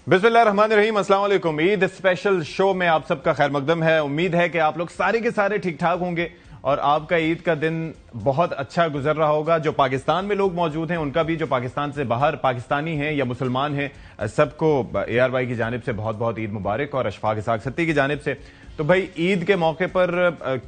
बिस्मिल्लाहिर्रहमानिर्रहीम, अस्सलाम वालेकुम। ईद स्पेशल शो में आप सबका खैर मकदम है। उम्मीद है कि आप लोग सारे के सारे ठीक ठाक होंगे और आपका ईद का दिन बहुत अच्छा गुजर रहा होगा। जो पाकिस्तान में लोग मौजूद हैं उनका भी, जो पाकिस्तान से बाहर पाकिस्तानी हैं या मुसलमान हैं, सबको ARY की जानिब से बहुत बहुत ईद मुबारक और अशफाक इसाक सत्ती की जानिब से। तो भाई, ईद के मौके पर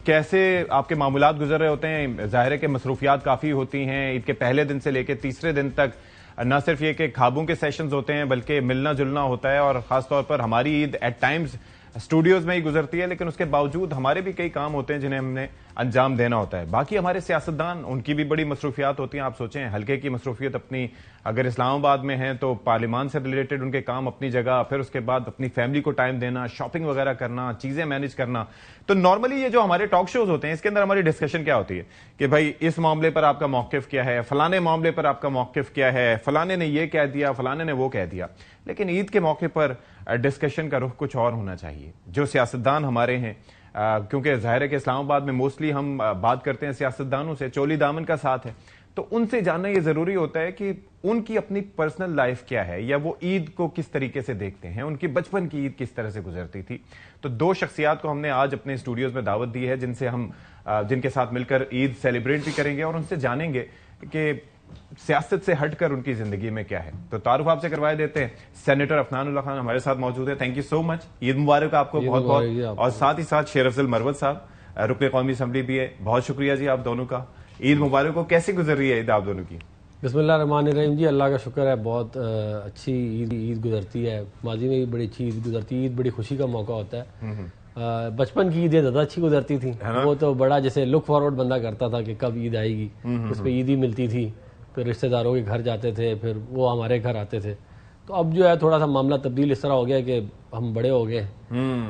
कैसे आपके मामूलात गुजर रहे होते हैं? जाहिर है कि मसरूफियात काफ़ी होती हैं। ईद के पहले दिन से लेकर तीसरे दिन तक न सिर्फ ये कि ख्वाबों के सेशंस होते हैं बल्कि मिलना जुलना होता है। और खासतौर पर हमारी ईद एट टाइम्स स्टूडियोज में ही गुजरती है, लेकिन उसके बावजूद हमारे भी कई काम होते हैं जिन्हें हमने अंजाम देना होता है। बाकी हमारे सियासतदान, उनकी भी बड़ी मसरूफियात होती हैं। आप सोचें, हल्के की मसरूफियत अपनी, अगर इस्लामाबाद में है तो पार्लियामान से रिलेटेड उनके काम अपनी जगह, फिर उसके बाद अपनी फैमिली को टाइम देना, शॉपिंग वगैरह करना, चीजें मैनेज करना। तो नॉर्मली ये जो हमारे टॉक शोज होते हैं, इसके अंदर हमारी डिस्कशन क्या होती है कि भाई इस मामले पर आपका मौकिफ क्या है, फलाने मामले पर आपका मौकिफ क्या है, फलाने ने ये कह दिया, फलाने ने वो कह दिया। लेकिन ईद के मौके पर डिस्कशन का रुख कुछ और होना चाहिए। जो सियासतदान हमारे हैं, क्योंकि जाहिर है कि इस्लामाबाद में मोस्टली हम बात करते हैं सियासतदानों से, चोली दामन का साथ है, तो उनसे जानना यह जरूरी होता है कि उनकी अपनी पर्सनल लाइफ क्या है, या वो ईद को किस तरीके से देखते हैं, उनकी बचपन की ईद किस तरह से गुजरती थी। तो दो शख्सियात को हमने आज अपने स्टूडियोज में दावत दी है, जिनके साथ मिलकर ईद सेलिब्रेट भी करेंगे और उनसे जानेंगे कि सियासत से हटकर उनकी जिंदगी में क्या है। तो तारुफ आपसे करवाए देते हैं। सेनेटर अफनानुल्लाह खान हमारे साथ मौजूद है। Thank you so much. Eid मुबारक आपको बहुत बहुत। और साथ ही साथ शेर अफजल मरवत साहब, रुकन कौमी असम्बली भी है। बहुत शुक्रिया जी आप दोनों का। ईद मुबारक हो। कैसी गुजर रही है ईद आप दोनों की? बिस्मिल्लाहिर्रहमानिर्रहीम जी, अल्लाह का शुक्र है, बहुत अच्छी ईद गुजरती है। माजी में भी बड़ी अच्छी ईद गुजरती है। ईद बड़ी खुशी का मौका होता है। बचपन की ईदें ज्यादा अच्छी गुजरती थी। वो तो बड़ा जैसे लुक फॉरवर्ड बंदा करता था कि कब ईद आएगी। उस पर ईद ही मिलती थी, फिर रिश्तेदारों के घर जाते थे, फिर वो हमारे घर आते थे। तो अब जो है थोड़ा सा मामला तब्दील इस तरह हो गया कि हम बड़े हो गए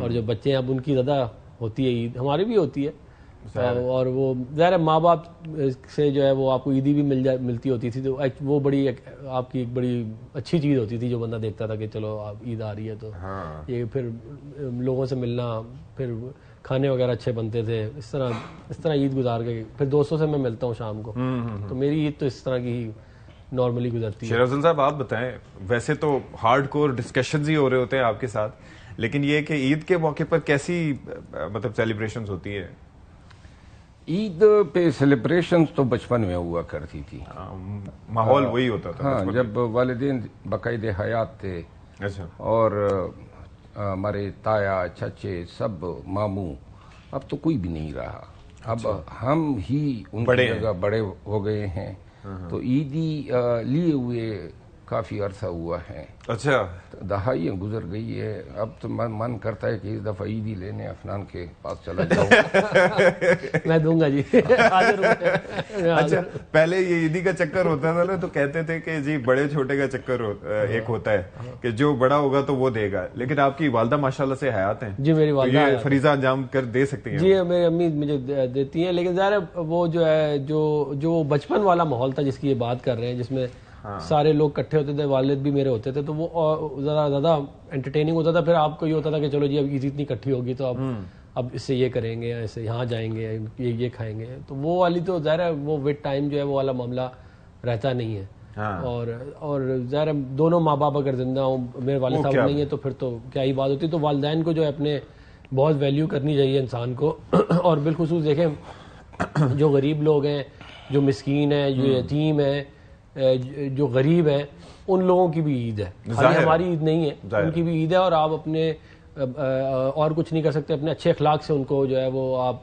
और जो बच्चे हैं अब उनकी ज़्यादा होती है ईद, हमारी भी होती है। और वो ज़ाहिर है माँ बाप से जो है वो आपको ईदी भी मिलती होती थी, तो वो बड़ी आपकी एक बड़ी अच्छी चीज़ होती थी जो बंदा देखता था कि चलो आप ईद आ रही है तो ये फिर लोगों से मिलना, फिर खाने वगैरह अच्छे बनते थे। इस तरह ईद गुजार के फिर दोस्तों से मैं मिलता हूँ शाम को। तो मेरी ईद तो इस तरह की ही नॉर्मली गुजरती है। शेर अफजल साहब आप बताएं, वैसे तो हार्डकोर डिस्कशंस ही हो रहे होते हैं आपके साथ, लेकिन ये कि ईद के मौके पर कैसी मतलब सेलिब्रेशंस होती है? ईद पे सेलिब्रेशंस तो बचपन में हुआ करती थी। माहौल वही होता था। हाँ, जब वालिदैन बाकायदे हयात थे। अच्छा। और हमारे ताया चाचे सब मामू, अब तो कोई भी नहीं रहा। अब हम ही उनकी जगह बड़े हो गए हैं। तो ईदी लिए हुए काफी अरसा हुआ है। अच्छा। तो दहाइयाँ गुजर गई है। अब तो मन करता है कि इस दफा ईदी लेने अफनान के पास चला जाऊं। मैं दूंगा जी। अच्छा, पहले ये ईदी का चक्कर होता था ना, तो कहते थे कि जी बड़े छोटे का चक्कर एक होता है कि जो बड़ा होगा तो वो देगा। लेकिन आपकी वालदा माशाल्लाह से हयात हैं जी। मेरी वालदा ये फरीजा अंजाम कर दे सकती हैं जी। मेरी अम्मी मुझे देती हैं, लेकिन ज़ाहिर वो जो है जो बचपन वाला माहौल था जिसकी ये बात कर रहे हैं, जिसमें सारे लोग इकट्ठे होते थे, वालिद भी मेरे होते थे, तो वो ज़रा ज़्यादा एंटरटेनिंग होता था। फिर आपको ये होता था कि चलो जी अब ईद इतनी इकट्ठी होगी तो अब इससे ये करेंगे, ऐसे यहाँ जाएंगे, ये खाएंगे। तो वो वाली तो ज़ाहिर है वो विद टाइम जो है वो वाला मामला रहता नहीं है। और ज़ाहिर है दोनों माँ बाप अगर जिंदा हो, मेरे वालिद साहब नहीं है, तो फिर तो क्या ही बात होती। तो वालिदैन को जो है अपने बहुत वैल्यू करनी चाहिए इंसान को। और बिलखुसूस देखें जो गरीब लोग हैं, जो मिस्कीन है, जो यतीम है, जो गरीब है, उन लोगों की भी ईद है। हमारी ईद नहीं है, उनकी भी ईद है। और आप अपने और कुछ नहीं कर सकते, अपने अच्छे अखलाक से उनको जो है वो आप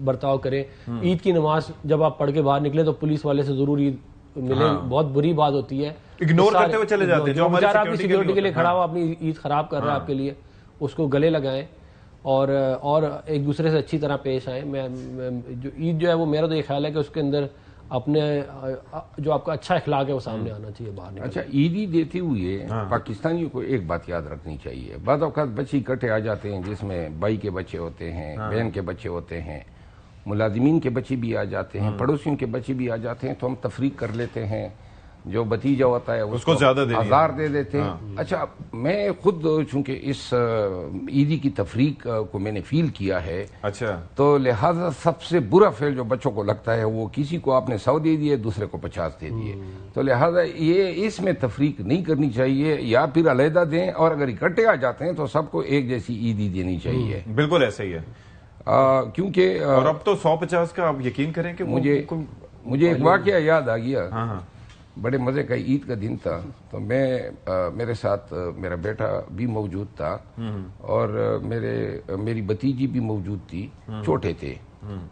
बर्ताव करें। ईद की नमाज जब आप पढ़ के बाहर निकले तो पुलिस वाले से जरूर ईद मिले। बहुत बुरी बात होती है, इग्नोर करते हुए चले जाते हैं। जो बेचारा आपकी सिक्योरिटी के लिए खड़ा हुआ अपनी ईद खराब कर रहा है आपके लिए, उसको गले लगाएं और एक दूसरे से अच्छी तरह पेश आए। जो ईद जो है वो, मेरा तो ये ख्याल है कि उसके अंदर अपने जो आपका अच्छा इखलाक है वो सामने आना चाहिए बाहर। अच्छा, ईदी देते हुए पाकिस्तानियों को एक बात याद रखनी चाहिए। बाद औक़ात बच्चे इकट्ठे आ जाते हैं जिसमें भाई के बच्चे होते हैं, बहन के बच्चे होते हैं, मुलाजिमीन के बच्चे भी आ जाते हैं, पड़ोसियों के बच्चे भी आ जाते हैं, तो हम तफरीक कर लेते हैं। जो भतीजा होता है उसको ज्यादा दे दिया। 1000 दे देते हैं। अच्छा, मैं खुद चूंकि इस ईदी की तफरीक को मैंने फील किया है, अच्छा, तो लिहाजा सबसे बुरा फेल जो बच्चों को लगता है वो किसी को आपने 100 दे दिए, दूसरे को 50 दे दिए। तो लिहाजा ये इसमें तफरीक नहीं करनी चाहिए, या फिर अलहदा दें, और अगर इकट्ठे आ जाते हैं तो सबको एक जैसी ईदी देनी चाहिए। बिल्कुल ऐसा ही है। क्योंकि और अब तो 150 का आप यकीन करें कि मुझे एक वाकया याद आ गया। हाँ हाँ, बड़े मजे का ईद का दिन था, तो मैं मेरे साथ मेरा बेटा भी मौजूद था, और मेरी भतीजी भी मौजूद थी, छोटे थे,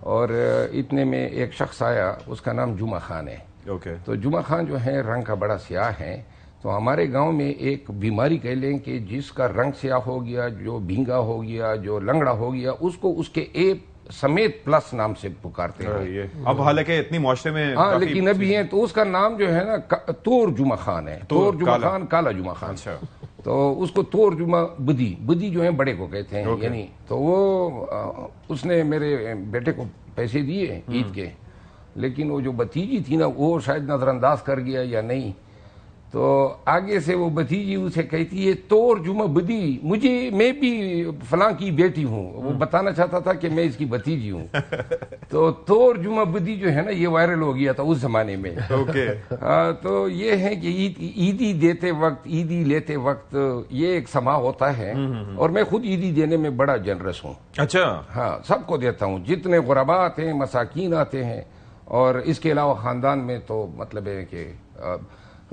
और इतने में एक शख्स आया, उसका नाम जुमा खान है। ओके। तो जुमा खान जो है रंग का बड़ा स्याह है। तो हमारे गांव में एक बीमारी कह लें कि जिसका रंग स्याह हो गया, जो भींगा हो गया, जो लंगड़ा हो गया, उसको उसके ए समेत प्लस नाम से पुकारते हैं। ये अब हालांकि इतनी मुआशरे में हाँ, लेकिन अभी है तो उसका नाम जो है ना तोर जुमा खान है। तोर जुमा खान, काला जुमा खान। अच्छा। तो उसको तोर जुमा बुदी जो है बड़े को कहते हैं, यानी। तो वो उसने मेरे बेटे को पैसे दिए ईद के, लेकिन वो जो भतीजी थी ना वो शायद नजरअंदाज कर गया या नहीं। तो आगे से वो भतीजी उसे कहती है, तोर जुमा बुदी, मैं भी फलां की बेटी हूँ। वो बताना चाहता था कि मैं इसकी भतीजी हूँ। तो तोर जुमा बुदी जो है ना ये वायरल हो गया था उस जमाने में। ओके। तो ये है कि ईदी देते वक्त, ईदी लेते वक्त ये एक समा होता है, और मैं खुद ईदी देने में बड़ा जनरस हूँ। अच्छा। हाँ, सबको देता हूँ, जितने गुरबा आते हैं, मसाकीन आते हैं, और इसके अलावा खानदान में तो मतलब है कि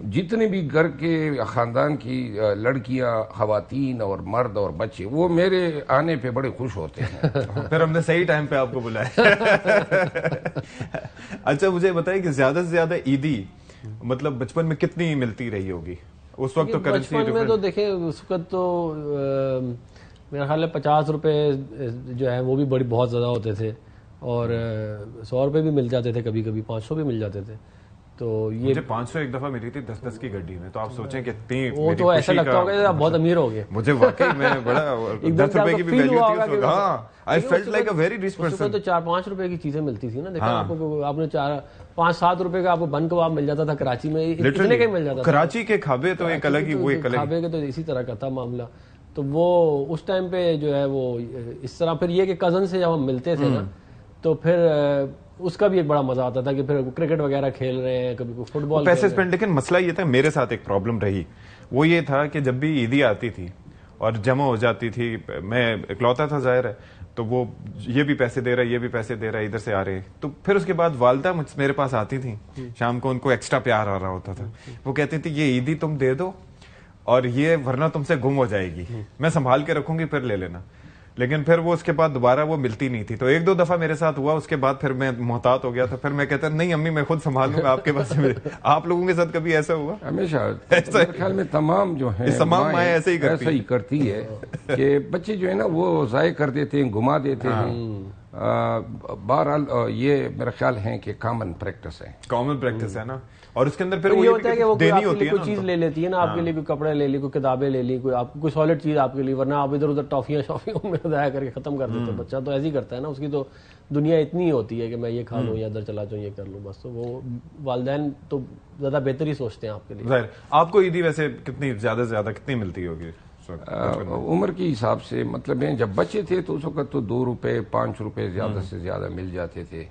जितने भी घर के खानदान की लड़कियां, खवातीन और मर्द और बच्चे, वो मेरे आने पे बड़े खुश होते हैं। फिर हमने सही टाइम पे आपको बुलाया। अच्छा, मुझे बताइए कि ज्यादा से ज्यादा ईदी मतलब बचपन में कितनी मिलती रही होगी उस वक्त? तो करेंसी बचपन में तो देखे उस वक्त तो मेरा ख्याल है 50 रुपए जो है वो भी बहुत ज्यादा होते थे, और 100 रुपए भी मिल जाते थे, कभी कभी 500 भी मिल जाते थे। तो ये मुझे 500 एक दफा मिली थी 10-10 की गड्डी में। तो आप सोचें कितनी वो तो ऐसा लगता होगा कि आप बहुत अमीर हो गए। मुझे वाकई में बड़ा 10 रुपए की भी वैल्यू थी। हाँ, I felt like a very rich person. तो 4-5 रुपए की चीजें मिलती थी ना। देखा आपको, आपने 4-5-7 रुपए का आपको बन कबाब मिल जाता था कराची में, इतने का मिल जाता था। कराची के खाबे तो एक अलग ही, वो एक अलग खाबे के तो इसी तरह का था मामला। तो वो उस टाइम पे जो है वो इस तरह, फिर ये कि कजन से जब हम मिलते थे ना, तो फिर उसका भी एक बड़ा मजा आता था कि फिर क्रिकेट वगैरह खेल रहे हैं, कभी फुटबॉल पैसे स्पेंड। लेकिन मसला ये था, मेरे साथ एक प्रॉब्लम रही, वो ये था कि जब भी ईदी आती थी और जमा हो जाती थी, मैं इकलौता था जाहिर है, तो वो ये भी पैसे दे रहा है, ये भी पैसे दे रहा है, इधर से आ रहे हैं। तो फिर उसके बाद वालदा मेरे पास आती थी शाम को, उनको एक्स्ट्रा प्यार आ रहा होता था। वो कहती थी ये ईदी तुम दे दो, और ये वरना तुमसे गुम हो जाएगी, मैं संभाल के रखूंगी, फिर ले लेना। लेकिन फिर वो उसके बाद दोबारा वो मिलती नहीं थी। तो 1-2 दफा मेरे साथ हुआ, उसके बाद फिर मैं मोहतात हो गया था। फिर मैं कहता नहीं अम्मी मैं खुद संभाल लूंगा, आपके पास से। आप लोगों के साथ कभी ऐसा हुआ? हमेशा मेरे ख्याल में तमाम जो है तमाम माएँ ऐसे ही करती है कि बच्चे जो है ना वो जाय कर देते हैं, घुमा देते हैं। बहरहाल ये मेरा ख्याल है कि कॉमन प्रैक्टिस है ना। और उसके अंदर फिर ये होता है कि वो देनी होती है, कोई चीज ना, ले लेती है ना आपके लिए, कोई कपड़े ले ली, कोई किताबें ले ली, कोई आपको कोई सॉलिड चीज आपके लिए, वरना आप इधर उधर टॉफियां में जाया करके खत्म कर देते। बच्चा तो ऐसे ही करता है ना, उसकी तो दुनिया इतनी ही होती है कि मैं ये खा लूं या इधर चला जाऊं, ये कर लूं, बस। तो वो वालिदैन तो ज्यादा बेहतर ही सोचते हैं आपके लिए। जाहिर। आपको ईदी वैसे कितनी ज्यादा से ज्यादा कितनी मिलती होगी? उम्र के हिसाब से, मतलब है जब बच्चे थे तो उस वक्त तो 2 रुपए 5 रुपए ज्यादा से ज्यादा मिल जाते थे।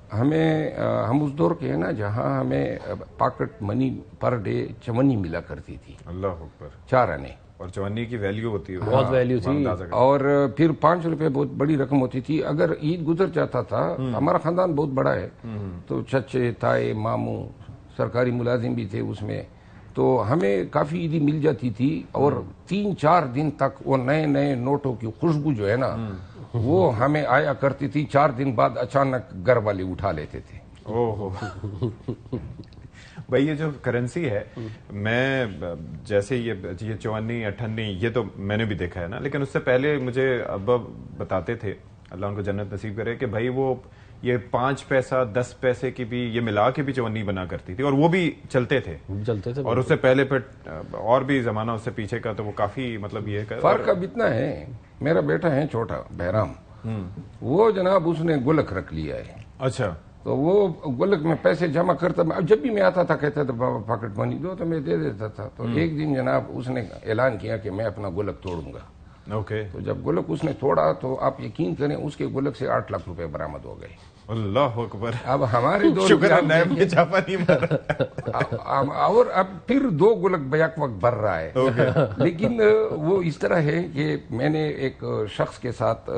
हम उस दौर के हैं ना जहां हमें पॉकेट मनी पर डे 54 मिला करती थी। अल्लाह अकबर। 4 आने। और 54 की वैल्यू होती है, बहुत वैल्यू थी। और फिर 5 रुपए बहुत बड़ी रकम होती थी। अगर ईद गुजर जाता था, हमारा खानदान बहुत बड़ा है, तो चचे, ताए, मामू, सरकारी मुलाजिम भी थे उसमें, तो हमें काफी ईदी मिल जाती थी। और 3-4 दिन तक वो नए नए नोटों की खुशबू जो है ना वो हमें आया करती थी। 4 दिन बाद अचानक घर वाले उठा लेते थे। ओहो। भाई ये जो करेंसी है, मैं जैसे ये 54, 58 ये तो मैंने भी देखा है ना, लेकिन उससे पहले मुझे अब्बा बताते थे, अल्लाह उनको जन्नत नसीब करे, कि भाई वो ये 5 पैसा 10 पैसे की भी ये मिला के भी 54 बना करती थी, और वो भी चलते थे। और उससे पहले फिर और भी जमाना उससे पीछे का, तो वो काफी मतलब ये फर्क अब इतना है। मेरा बेटा है छोटा बहराम, वो जनाब उसने गुलक रख लिया है। अच्छा। तो वो गुल्लक में पैसे जमा करता, अब जब भी मैं आता था कहता था बाबा पॉकेट मनी दो, तो मैं दे देता था। तो एक दिन जनाब उसने ऐलान किया कि मैं अपना गुल्लक तोड़ूंगा। ओके। तो जब गुल्लक उसने तोड़ा तो आप यकीन करें उसके गुल्लक से 8 लाख रुपए बरामद हो गए। अल्लाह अकबर। अब हमारे दो शुक्र है नैब में छापा नहीं मारा। और अब फिर 2 गुल्लक बैक वक्त भर रहा है। लेकिन वो इस तरह है कि मैंने एक शख्स के साथ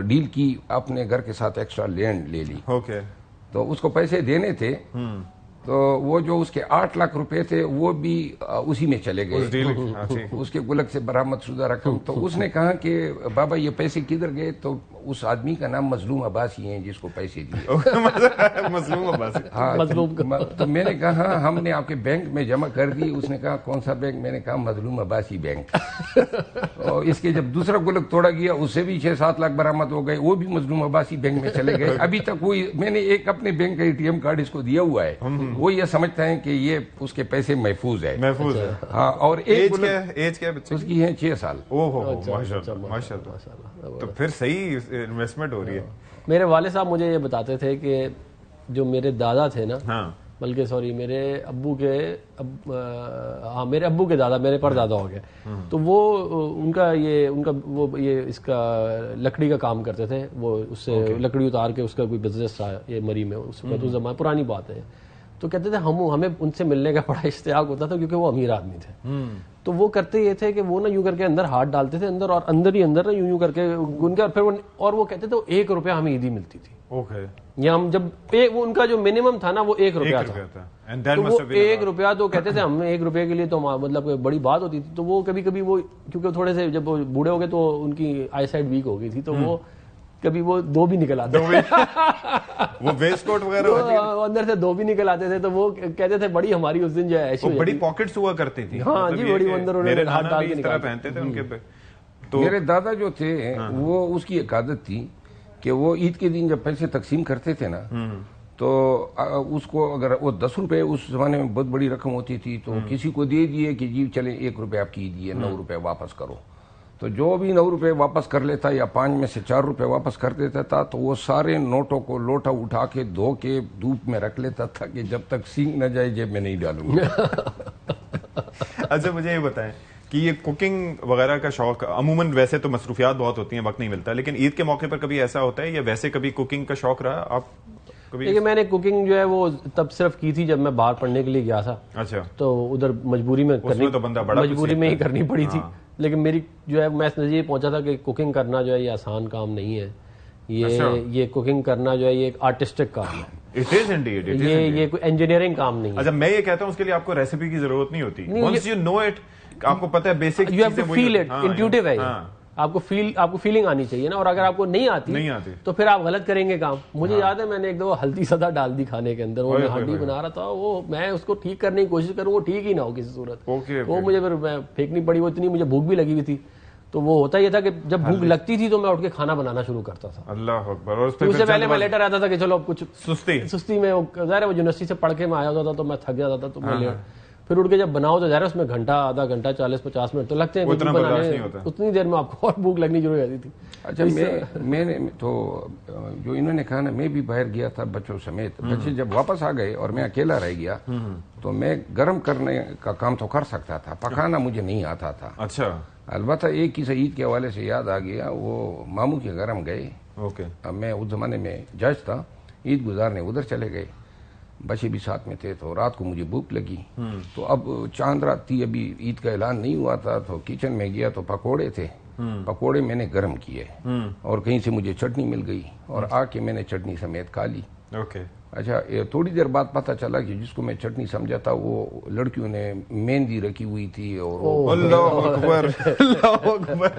डील की, अपने घर के साथ एक्स्ट्रा लैंड ले ली। ओके। तो उसको पैसे देने थे, तो वो जो उसके 8 लाख रुपए थे वो भी उसी में चले गए, उसके गुल्लक से बरामद शुदा रकम। तो उसने कहा कि बाबा ये पैसे किधर गए? तो उस आदमी का नाम मजलूम अब्बासी है जिसको पैसे दिए। मजलूम अब्बासी। हाँ, तो मैंने कहा हमने आपके बैंक में जमा कर दी। उसने कहा कौन सा बैंक? मैंने कहा मजलूम अब्बासी बैंक। और इसके जब दूसरा गुल्लक तोड़ा गया उससे भी 6-7 लाख बरामद हो गए, वो भी मजलूम अब्बासी बैंक में चले गए। अभी तक कोई, मैंने एक अपने बैंक का ATM कार्ड इसको दिया हुआ है, वो ये समझता है कि ये उसके पैसे महफूज है। महफूज है। हाँ। और एज क्या है बच्चे? उसकी है 6 साल। ओहो माशाल्लाह। तो फिर सही इन्वेस्टमेंट हो रही है। मेरे वाले साहब मुझे ये बताते थे कि जो मेरे दादा थे ना, हाँ। बल्कि सॉरी मेरे अब्बू के मेरे अब्बू के दादा, मेरे परदादा हो गए, तो वो उनका ये इसका लकड़ी का काम करते थे। वो उससे लकड़ी उतार के उसका कोई बिजनेस था ये मरी में, उसमें तो जमाना पुरानी बात है। तो कहते थे हमें उनसे मिलने का बड़ा इश्तियाक होता था क्योंकि वो अमीर आदमी थे। तो वो करते ये थे कि वो ना यूं करके अंदर हाथ डालते थे अंदर, और अंदर ही अंदर ना यूं करके उनके, और फिर वो कहते थे 1 रुपया हमें ईदी मिलती थी। ओके। या हम जब वो उनका जो मिनिमम था ना वो 1 रुपया था। तो वो 1 रुपया, तो कहते थे हमें 1 रुपये के लिए तो मतलब बड़ी बात होती थी। तो वो कभी कभी वो, क्योंकि थोड़े से जब वो बूढ़े हो गए तो उनकी आई साइड वीक हो गई थी, तो वो कभी वो 2 भी निकल आते वो वेस्ट कोट वगैरह अंदर से 2 भी निकल आते थे। तो वो कहते थे बड़ी हमारी उस दिन जो है ऐसी बड़ी पॉकेट्स हुआ करती थी। हाँ जी, बड़ी अंदर मेरे हाथ डाल के इस तरह पहनते थे उनके पे। तो मेरे दादा जो थे वो, उसकी एक आदत थी कि वो ईद के दिन जब पैसे तकसीम करते थे ना, तो उसको अगर वो 10 रुपए उस जमाने में बहुत बड़ी रकम होती थी, तो किसी को दे दिए कि जी चले 1 रुपये आपकी ईद है, 9 रुपये वापस करो। तो जो भी 9 रुपये वापस कर लेता या 5 में से 4 रुपये वापस कर देता था, तो वो सारे नोटों को लोटा उठा के धो के धूप में रख लेता था कि जब तक सींग न जाए जेब में नहीं डालूंगा। अच्छा मुझे ये बताएं कि ये कुकिंग वगैरह का शौक, अमूमन वैसे तो मसरूफियात बहुत होती हैं, वक्त नहीं मिलता, लेकिन ईद के मौके पर कभी ऐसा होता है या वैसे कभी कुकिंग का शौक रहा आप कभी? देखिए मैंने कुकिंग जो है वो तब सिर्फ की थी जब मैं बाहर पढ़ने के लिए गया था। अच्छा। तो उधर मजबूरी में करनी, तो बंदा बड़ा मजबूरी में ही करनी पड़ी थी। लेकिन मेरी जो है मैं इस नतीजे पहुंचा था कि कुकिंग करना जो है ये आसान काम नहीं है। ये कुकिंग करना जो है ये एक आर्टिस्टिक काम है। It is Indeed. ये कोई इंजीनियरिंग काम नहीं है। अच्छा मैं ये कहता हूँ उसके लिए आपको रेसिपी की जरूरत नहीं होती। वंस यू नो इट, आपको पता है basic, you have to feel it, intuitive है। आपको फीलिंग आनी चाहिए ना, और अगर आपको नहीं आती तो फिर आप गलत करेंगे काम। मुझे याद है मैंने एक दो हल्दी सदा डाल दी खाने के अंदर, वो मैं हड्डी बना रहा था, वो मैं उसको ठीक करने की कोशिश करूँ, वो ठीक ही ना हो किसी सूरत। वो मुझे फिर फेंकनी पड़ी, वो इतनी मुझे भूख भी लगी हुई थी। तो वो होता ये था कि जब भूख लगती थी तो मैं उठ के खाना बनाना शुरू करता था। अल्लाह अकबर। और उससे पहले मैं लेटर आता था कि चलो अब कुछ सुस्ती में, ज़ाहिर है वो यूनिवर्सिटी से पढ़ के मैं आया होता था तो मैं थक जाता था, तो मैं फिर उठ के जब बनाओ तो ज़ाहिर है उसमें घंटा, आधा घंटा, 40-50 मिनट तो लगते हैं। बनाने उतनी देर में आपको और भूख लगनी शुरू हो जाती थी। अच्छा मैंने तो जो इन्होंने कहा ना, मैं भी बाहर गया था बच्चों समेत। बच्चे जब वापस आ गए और मैं अकेला रह गया, तो मैं गर्म करने का काम तो कर सकता था, पकाना मुझे नहीं आता था। अच्छा। अलबत्ता एक किस्सा ईद के हवाले से याद आ गया। वो मामू के घर हम गए। ओके। अब मैं उस जमाने में जज था, ईद गुजारने उधर चले गए, बच्चे भी साथ में थे। तो रात को मुझे भूख लगी, तो अब चांद रात थी, अभी ईद का ऐलान नहीं हुआ था। तो किचन में गया तो पकोड़े थे, पकोड़े मैंने गर्म किए और कहीं से मुझे चटनी मिल गई और आके मैंने चटनी समेत खा ली। ओके। अच्छा थोड़ी देर बाद पता चला कि जिसको मैं चटनी समझा था वो लड़कियों ने मेहंदी रखी हुई थी। और अल्लाह अकबर, अल्लाह अकबर।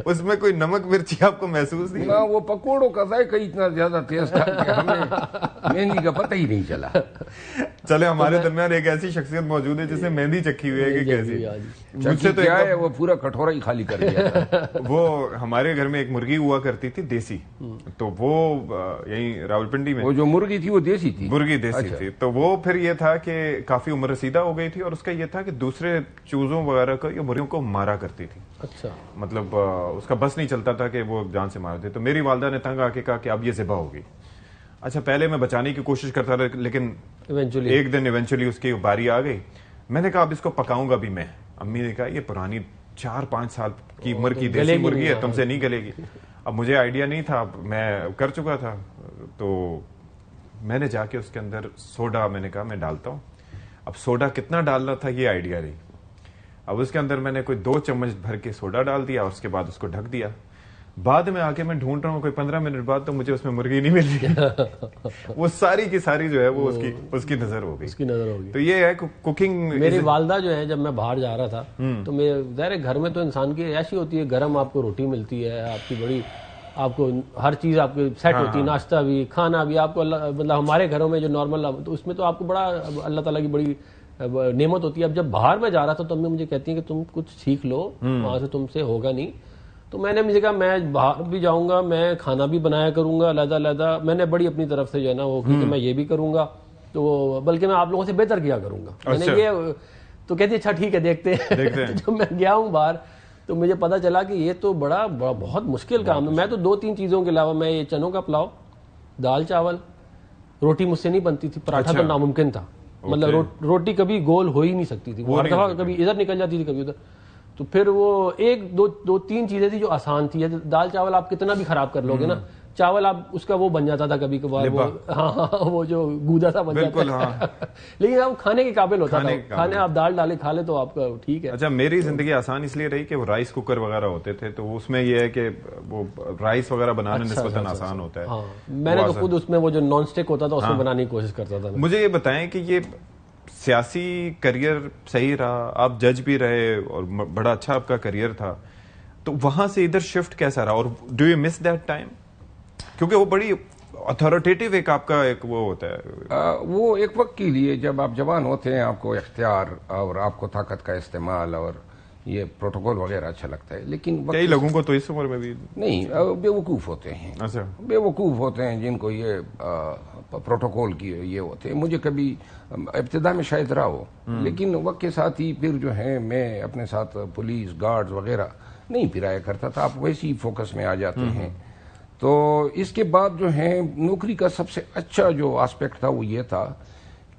उसमें कोई नमक मिर्ची आपको महसूस नहीं? ना, वो पकोड़ों का जायका इतना ज्यादा तेज था कि हमें मेहंदी का पता ही नहीं चला। चले हमारे दरमियान एक ऐसी शख्सियत मौजूद है जिसने मेहंदी चखी हुई है कि कैसी। मुझसे तो क्या है, वो पूरा कटोरा ही खाली कर दिया था। वो हमारे घर में एक मुर्गी हुआ करती थी देसी, तो वो यही रावलपिंडी में वो जो मुर्गी थी वो देसी थी, मुर्गी देसी थी। तो वो फिर ये था कि काफी उम्र रसीदा हो गई थी और उसका ये था कि दूसरे चूजों वगैरह को या मुर्गियों को मारा करती थी। अच्छा, मतलब उसका बस नहीं चलता था कि वो जान से मार दे। तो मेरी वालदा ने तंग आके कहा कि अब ये ज़िबा होगी। अच्छा, पहले मैं बचाने की कोशिश करता था, लेकिन एक दिन इवेंचुअली उसकी बारी आ गई। मैंने कहा अब इसको पकाऊंगा भी मैं। अम्मी ने कहा ये पुरानी 4-5 साल की उम्र की देसी मुर्गी है, तुमसे नहीं गलेगी। अब मुझे आइडिया नहीं था, मैं कर चुका था, तो मैंने जाके उसके अंदर सोडा, मैंने कहा मैं डालता हूँ। अब सोडा कितना डालना था ये आइडिया नहीं। अब उसके अंदर मैंने कोई 2 चम्मच भर के सोडा डाल दिया और उसके बाद उसको ढक दिया। बाद में आके मैं ढूंढ रहा हूँ कोई 15 मिनट बाद, तो मुझे उसमें मुर्गी नहीं मिल रही। वो सारी की सारी जो है वो उसकी नजर हो गई, उसकी नजर होगी। तो ये है कुकिंग। मेरी वालदा जो है, जब मैं बाहर जा रहा था तो मेरे ज़ाहिर घर में तो इंसान की ऐसी होती है, गर्म आपको रोटी मिलती है, आपकी बड़ी आपको हर चीज आपकी सेट होती है, नाश्ता भी खाना भी आपको, मतलब हमारे घरों में जो नॉर्मल, तो उसमें तो आपको बड़ा अल्लाह ताला की बड़ी नेमत होती है। अब जब बाहर में जा रहा था तो अम्मी मुझे कहती है कि तुम कुछ सीख लो, वहां से तुमसे होगा नहीं। तो मैंने मुझे कहा मैं बाहर भी जाऊंगा, मैं खाना भी बनाया करूंगा अलग-अलग। मैंने बड़ी अपनी तरफ से जो है ना वो कि मैं ये भी करूंगा, तो बल्कि मैं आप लोगों से बेहतर किया करूंगा। मैंने ये तो कहती अच्छा ठीक है देखते हैं। तो जब मैं गया हूँ बाहर तो मुझे पता चला कि ये तो बड़ा बहुत मुश्किल काम है। मैं तो 2-3 चीजों के अलावा, मैं ये चनों का पुलाव, दाल चावल, रोटी मुझसे नहीं बनती थी, पराठा तो नामुमकिन था। मतलब रोटी कभी गोल हो ही नहीं सकती थी, हर दफा कभी इधर निकल जाती थी कभी उधर। तो फिर वो 1-2-3 चीजें थी जो आसान थी। दाल चावल आप कितना भी खराब कर लोगे ना, चावल आप उसका वो बन जाता था कभी कभार, वो जो गूदा सा बन जाता था। लेकिन अब खाने के काबिल होता था, खाने आप दाल डाले खा ले तो आपका ठीक है। अच्छा, मेरी जिंदगी आसान इसलिए रही कि वो राइस कुकर वगैरह होते थे, तो उसमें ये है कि वो राइस वगैरह बनाना निस्बतन आसान होता है। मैंने तो खुद उसमें वो जो नॉन स्टिक होता था उसमें बनाने की कोशिश करता था। मुझे ये बताएं कि ये सियासी करियर सही रहा, आप जज भी रहे और बड़ा अच्छा आपका करियर था, तो वहां से इधर शिफ्ट कैसा रहा, और do you miss that time? क्योंकि वो बड़ी अथॉरिटेटिव एक आपका एक वो होता है। वो एक वक्त के लिए, जब आप जवान होते हैं, आपको इख्तियार और आपको ताकत का इस्तेमाल और ये प्रोटोकॉल वगैरह अच्छा लगता है। लेकिन कई लोगों को तो इस उम्र में भी नहीं, बेवकूफ होते हैं। अच्छा, बेवकूफ होते हैं जिनको ये प्रोटोकॉल की ये होते हैं। मुझे कभी इब्तिदा में शायद रहा हो, लेकिन वक्त के साथ ही फिर जो है मैं अपने साथ पुलिस गार्ड्स वगैरह नहीं फिराया करता था। आप वैसे ही फोकस में आ जाते हैं। तो इसके बाद जो है नौकरी का सबसे अच्छा जो एस्पेक्ट था वो ये था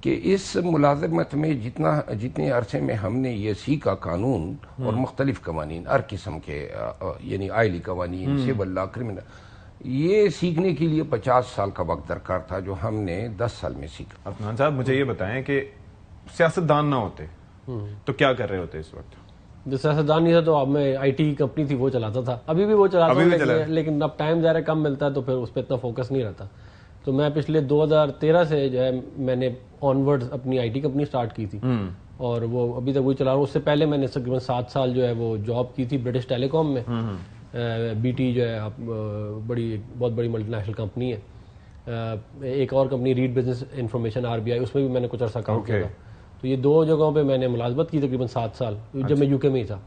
कि इस मुलाजमत में जितने अरसे में हमने ये सीखा कानून और मुख्तलिफ कवानीन, हर किस्म के, यानी आइली कवानीन, सिविल लॉ, क्रिमिनल, ये सीखने के लिए 50 साल का वक्त दरकार था, जो हमने 10 साल में सीखा। अफनान साहब, मुझे ये बताएं कि सियासतदान ना होते तो क्या कर रहे होते इस वक्त? जो सियासतदान नहीं था तो अब मैं आईटी की कंपनी थी वो चलाता था, अभी भी वो चलाता हूँ, लेकिन अब टाइम ज़्यादा कम मिलता है तो फिर उस पर इतना फोकस नहीं रहता। तो मैं पिछले 2013 से जो है मैंने ऑनवर्ड्स अपनी आईटी कंपनी स्टार्ट की थी और वो अभी तक वही चला रहा हूँ। उससे पहले मैंने तकरीबन 7 साल जो है वो जॉब की थी ब्रिटिश टेलीकॉम में। बीटी जो है बहुत बड़ी मल्टीनेशनल कंपनी है। एक और company read business information RBI, उसमें भी मैंने कुछ अर्सा काम किया था। तो ये 2 जगहों पे मैंने मुलाजमत की तकरीबन 7 साल, जब मैं यूके में ही था।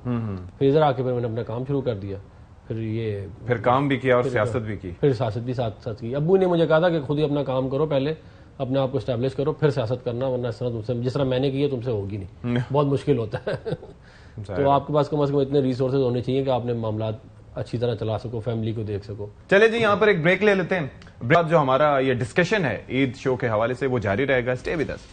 फिर इधर आके फिर मैंने अपना काम शुरू कर दिया, फिर काम भी किया और सियासत भी की, फिर सियासत भी साथ साथ की। अब्बू ने मुझे कहा था कि खुद ही अपना काम करो, पहले अपने आप को स्टैब्लिश करो, फिर सियासत करना, वरना इस तरह तुमसे, जिस तरह मैंने किया तुमसे होगी नहीं, बहुत मुश्किल होता है। तो आपके पास कम से कम इतने रिसोर्सेज होने चाहिए कि आपने मामला अच्छी तरह चला सको, फैमिली को देख सको। चले जी, यहाँ पर एक ब्रेक ले लेते हैं। ब्रेक जो हमारा ये डिस्कशन है ईद शो के हवाले से वो जारी रहेगा। Stay with us.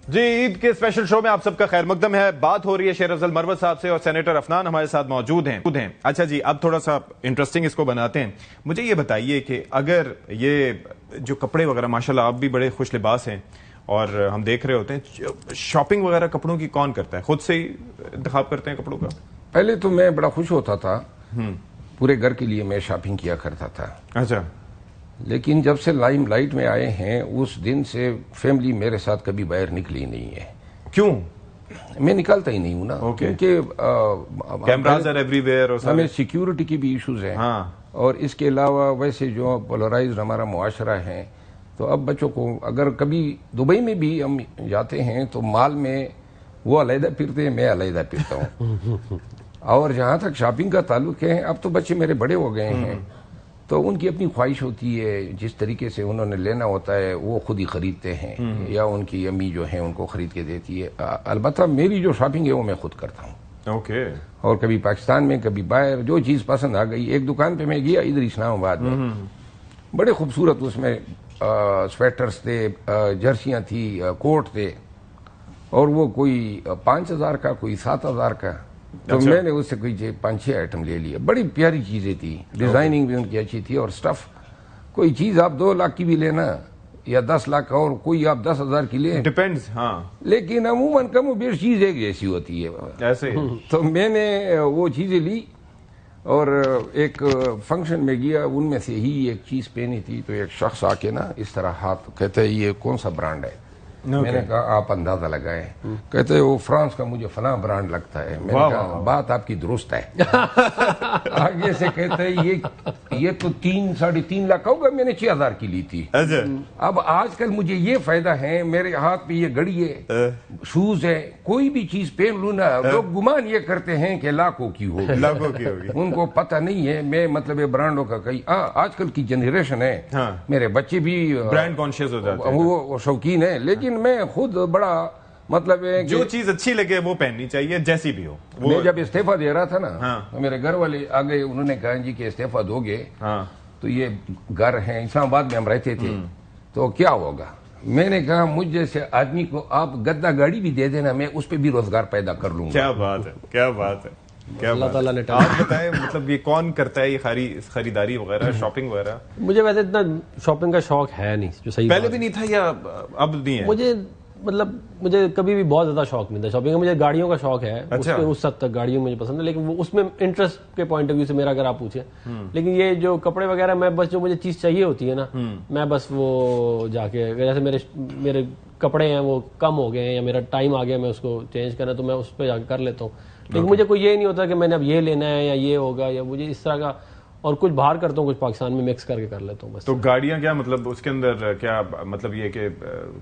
जी, ईद के स्पेशल शो में आप सबका खैर मकदम है। बात हो रही है शेर अफजल मरवत साहब से और सेनेटर अफनान हमारे साथ मौजूद हैं। अच्छा जी, अब थोड़ा सा इंटरेस्टिंग इसको बनाते हैं। मुझे ये बताइए कि अगर ये जो कपड़े वगैरह, माशाल्लाह आप भी बड़े खुश लिबास हैं और हम देख रहे होते हैं, शॉपिंग वगैरह कपड़ों की कौन करता है? खुद से ही इंतखाब करते हैं कपड़ों का? पहले तो मैं बड़ा खुश होता था, पूरे घर के लिए मैं शॉपिंग किया करता था। अच्छा, लेकिन जब से लाइमलाइट में आए हैं उस दिन से फैमिली मेरे साथ कभी बाहर निकली नहीं है। क्यों? मैं निकलता ही नहीं हूं ना, क्योंकि कैमरास आर एवरीवेयर और हमें सिक्योरिटी की भी इश्यूज हैं। और इसके अलावा वैसे जो पोलराइज्ड हमारा मुआशरा है, तो अब बच्चों को अगर कभी दुबई में भी हम जाते हैं तो माल में वो अलहदा फिरते हैं, मैं अलहदा फिरता हूँ। और जहाँ तक शॉपिंग का ताल्लुक है, अब तो बच्चे मेरे बड़े हो गए हैं, तो उनकी अपनी ख्वाहिश होती है, जिस तरीके से उन्होंने लेना होता है वो खुद ही खरीदते हैं या उनकी अम्मी जो है उनको खरीद के देती है। अलबत्ता मेरी जो शॉपिंग है वो मैं खुद करता हूँ। ओके। और कभी पाकिस्तान में, कभी बाहर, जो चीज़ पसंद आ गई। एक दुकान पे मैं गया इधर इस्लामाबाद में, बड़े खूबसूरत उसमें स्वेटर्स थे, जर्सियाँ थी, कोट थे, और वो कोई 5,000 का, कोई 7,000 का। तो अच्छा। मैंने उससे कोई 5-6 आइटम ले लिए। बड़ी प्यारी चीजें थी, डिजाइनिंग भी उनकी अच्छी थी, और स्टफ कोई चीज आप 2 लाख की भी लेना या 10 लाख का, और कोई आप 10,000 की ले, डिपेंड्स। हाँ, लेकिन अमूमन कम बेश चीज एक जैसी होती है ऐसे ही। तो मैंने वो चीजें ली और एक फंक्शन में गया, उनमें से ही एक चीज पहनी थी, तो एक शख्स आके ना इस तरह हाथ, कहते हैं ये कौन सा ब्रांड है? मैंने कहा आप अंदाजा लगाए। कहते हैं वो फ्रांस का मुझे फला ब्रांड लगता है। मैंने कहा बात आपकी दुरुस्त है। आगे से कहते हैं ये तो 3-3.5 लाख का होगा, मैंने 6,000 की ली थी। अच्छा। अब आजकल मुझे ये फायदा है, मेरे हाथ पे ये घड़ी है, शूज है, कोई भी चीज पहन लू ना, लोग गुमान ये करते हैं कि लाखों की होगी। लाखों की होगी। उनको पता नहीं है मैं मतलब ये ब्रांडों का कहीं। आजकल की जनरेशन है, हाँ। मेरे बच्चे भी ब्रांड कॉन्शियस हो जाते हैं, वो शौकीन है, लेकिन मैं खुद बड़ा मतलब है जो चीज अच्छी लगे वो पहननी चाहिए, जैसी भी हो। मैं जब इस्तीफा दे रहा था ना, हाँ। तो मेरे घर वाले आ गए, उन्होंने कहा जी कि इस्तीफा दोगे, हाँ। तो ये घर है, इस्लामाबाद में हम रहते थे, तो क्या होगा? मैंने कहा मुझ जैसे आदमी को आप गद्दा गाड़ी भी दे देना, मैं उस पर भी रोजगार पैदा कर लूंगा। क्या बात है, क्या बात है, क्या अल्लाह बात ताला है। ने आप बताएं, मतलब ये कौन करता है ये खरीदारी वगैरह, शॉपिंग वगैरह? मुझे वैसे इतना शॉपिंग का शौक है नहीं, जो सही पहले बात भी नहीं था या अब नहीं है? मुझे कभी भी बहुत ज्यादा शौक नहीं था शॉपिंग का। मुझे गाड़ियों का शौक है, अच्छा। उस हद तक गाड़ियों मुझे पसंद है, लेकिन वो उसमें इंटरेस्ट के पॉइंट ऑफ व्यू से मेरा अगर आप पूछे, लेकिन ये जो कपड़े वगैरह, मैं बस जो मुझे चीज चाहिए होती है ना, मैं बस वो जाके, जैसे मेरे कपड़े हैं वो कम हो गए हैं या मेरा टाइम आ गया मैं उसको चेंज करना, तो मैं उस पर जाके कर लेता हूँ। लेकिन मुझे कोई ये नहीं होता कि मैंने अब ये लेना है या ये होगा, या मुझे इस तरह का, और कुछ बाहर करता हूँ, कुछ पाकिस्तान में मिक्स करके कर लेता हूँ बस। तो गाड़ियां क्या, मतलब उसके अंदर क्या, मतलब ये कि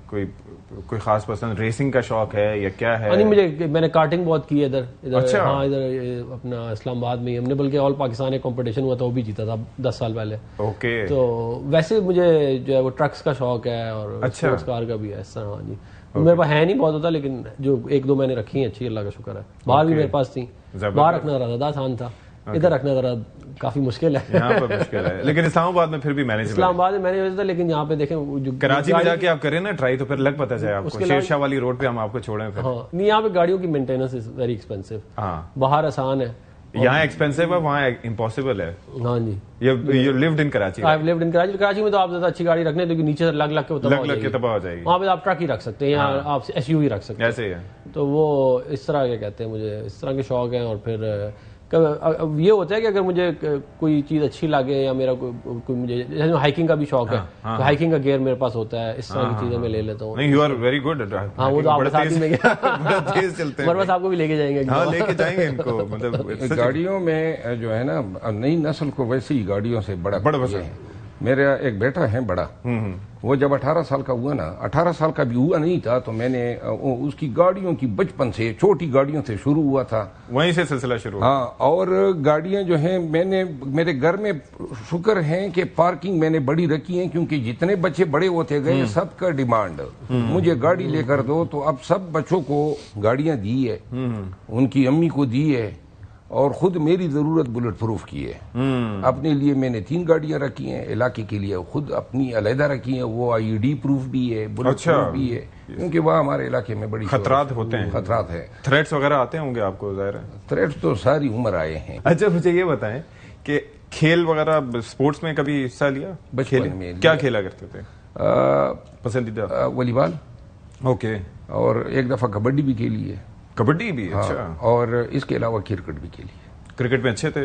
कोई खास पसंद, रेसिंग का शौक है या क्या है? नहीं, मैंने कार्टिंग बहुत की है इधर। अच्छा। हाँ, इधर अपना इस्लामाबाद में हमने, बल्कि ऑल पाकिस्तान एक कंपटीशन हुआ था, वो भी जीता था 10 साल पहले। ओके। तो वैसे मुझे जो है वो ट्रक्स का शौक है और अच्छा। स्पोर्ट्स कार का भी है, इस तरह। हाँ जी, मेरे पास है नहीं बहुत होता, लेकिन जो 1-2 मैंने रखी है अच्छी, अल्लाह का शुक्र है। बाहर भी मेरे पास थी, बाहर रखना जरा ज्यादा आसान था, इधर रखना जरा काफी मुश्किल है। यहाँ पर मुश्किल है, लेकिन इस्लामाबाद में फिर भी मैनेज। इस्लामाबाद में मैंने होता, लेकिन यहाँ पे देखें जो कराची में जाके आप करें ना ट्राई, तो फिर लग पता जाए आपको। शेरशाह वाली रोड पे हम आपको छोड़ें फिर। हाँ, नहीं, यहाँ पे गाड़ियों की मेंटेनेंस इज वेरी एक्सपेंसिव। हाँ, बाहर आसान है, यहाँ एक्सपेंसिव है, वहाँ इम्पॉसिबल है। हाँ जी। You lived in Karachi? I lived in Karachi. Karachi में तो आप ज्यादा अच्छी गाड़ी रखने, क्योंकि नीचे लग लग के तबाह हो जाएगी। वहाँ पे आप ट्रक ही रख सकते हैं, यहाँ आप एसयूवी रख सकते हैं। ऐसे ही है। तो वो इस तरह के कहते हैं, मुझे इस तरह के शौक हैं। और फिर ये होता है कि अगर मुझे कोई चीज अच्छी लगे, या मेरा कोई मुझे, जैसे हाइकिंग का भी शौक है, तो हाइकिंग का गियर मेरे पास होता है, इस तरह की चीजें मैं ले लेता हूँ। नहीं, यू आर वेरी गुड। हाँ, वो तो आप साथ ही में बड़ा तेज चलते हैं। बस आपको भी लेके जाएंगे। हाँ, लेके जाएंगे इनको। मतलब गाड़ियों में जो है ना, नई नस्ल को वैसे ही गाड़ियों से बड़ा पसंद है। मेरा एक बेटा है बड़ा, वो जब 18 साल का हुआ ना, 18 साल का भी हुआ नहीं था, तो मैंने उसकी गाड़ियों की बचपन से, छोटी गाड़ियों से शुरू हुआ था, वहीं से सिलसिला शुरू। हाँ, और गाड़ियां जो हैं, मैंने मेरे घर में शुक्र है कि पार्किंग मैंने बड़ी रखी है, क्योंकि जितने बच्चे बड़े होते गए सबका डिमांड मुझे गाड़ी लेकर दो, तो अब सब बच्चों को गाड़ियां दी है, उनकी अम्मी को दी है, और खुद मेरी जरूरत बुलेट प्रूफ की है। अपने लिए मैंने 3 गाड़ियां रखी हैं, इलाके के लिए खुद अपनी अलहदा रखी हैं, वो आईडी प्रूफ भी है, बुलेट प्रूफ भी है, क्योंकि वह हमारे इलाके में बड़ी खतरात होते हैं। खतरात है, थ्रेट्स वगैरह आते होंगे आपको, जाहिर है। थ्रेट्स तो सारी उम्र आए हैं। अच्छा, मुझे ये बताएं कि खेल वगैरह, स्पोर्ट्स में कभी हिस्सा लिया? बचपन में क्या खेला करते थे पसंदीदा? वॉलीबॉल। ओके। और एक दफा कबड्डी भी खेली है। कबड्डी भी? अच्छा। और इसके अलावा क्रिकेट भी खेली है। क्रिकेट में अच्छे थे?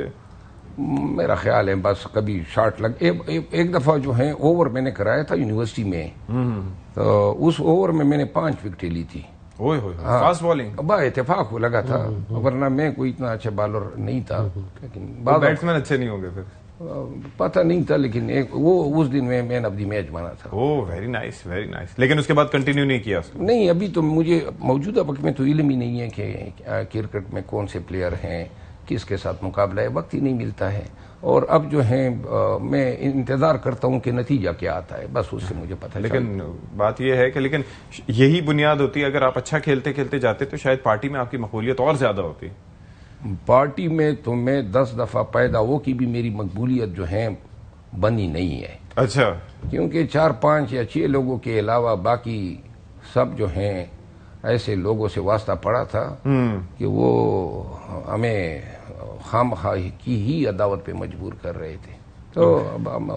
मेरा ख्याल है बस कभी शॉट लग, एक दफा जो है ओवर मैंने कराया था यूनिवर्सिटी में, तो उस ओवर में मैंने 5 विकेटें ली थी। ओए होए, फास्ट बॉलिंग? बा इत्तेफाक लगा था, वरना मैं कोई इतना अच्छा बॉलर नहीं था, लेकिन बैट्समैन अच्छे नहीं होंगे फिर? पता नहीं था, लेकिन वो उस दिन में मैन ऑफ द मैच बना था। Oh very nice very nice. लेकिन उसके बाद कंटिन्यू नहीं किया उसको? नहीं, अभी तो मुझे मौजूदा वक्त में तो इल्म ही नहीं है कि क्रिकेट में कौन से प्लेयर हैं, किसके साथ मुकाबला है, वक्त ही नहीं मिलता है। और अब जो है मैं इंतजार करता हूं कि नतीजा क्या आता है, बस उससे मुझे पता। लेकिन बात यह है कि लेकिन यही बुनियाद होती है, अगर आप अच्छा खेलते खेलते जाते तो शायद पार्टी में आपकी मकबूलियत और ज्यादा होती। पार्टी में तो मैं 10 दफा पैदा हो की भी मेरी मकबूलियत जो है बनी नहीं है। अच्छा। क्योंकि 4, 5 या 6 लोगों के अलावा बाकी सब जो हैं ऐसे लोगों से वास्ता पड़ा था कि वो हमें खामखा की ही अदावत पे मजबूर कर रहे थे, तो अब हम